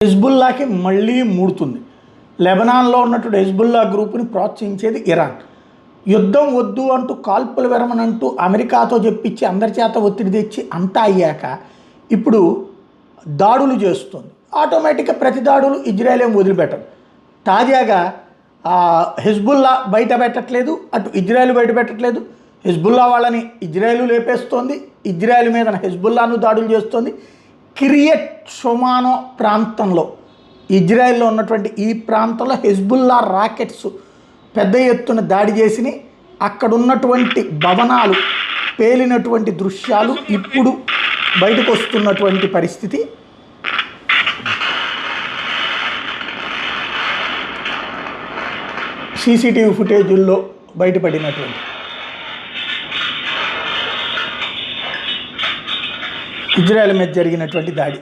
హిజ్బుల్లాకి మళ్ళీ మూడుతుంది. లెబనాన్లో ఉన్నటువంటి Hezbollah గ్రూపుని ప్రోత్సహించేది Iran. యుద్ధం వద్దు అంటూ కాల్పుల విరమణ అంటూ అమెరికాతో చెప్పించి అందరి చేత ఒత్తిడి తెచ్చి అంతా అయ్యాక ఇప్పుడు దాడులు చేస్తుంది. ఆటోమేటిక్గా ప్రతి దాడులు ఇజ్రాయెల్ ఏం వదిలిపెట్టదు. తాజాగా హిజ్బుల్లా బయట పెట్టట్లేదు, అటు ఇజ్రాయెల్ బయట పెట్టట్లేదు. హిజ్బుల్లా వాళ్ళని ఇజ్రాయెల్ లేపేస్తోంది, ఇజ్రాయెల్ మీద హిజ్బుల్లాను దాడులు చేస్తోంది. కిరియట్ షొమానో ప్రాంతంలో, ఇజ్రాయెల్లో ఉన్నటువంటి ఈ ప్రాంతంలో హిజ్బుల్లా రాకెట్స్ పెద్ద ఎత్తున దాడి చేసి అక్కడ ఉన్నటువంటి భవనాలు పేలినటువంటి దృశ్యాలు ఇప్పుడు బయటకు వస్తున్నటువంటి పరిస్థితి. సీసీటీవీ ఫుటేజుల్లో బయటపడినటువంటి ఇజ్రాయెల్ మీద జరిగినటువంటి దాడి.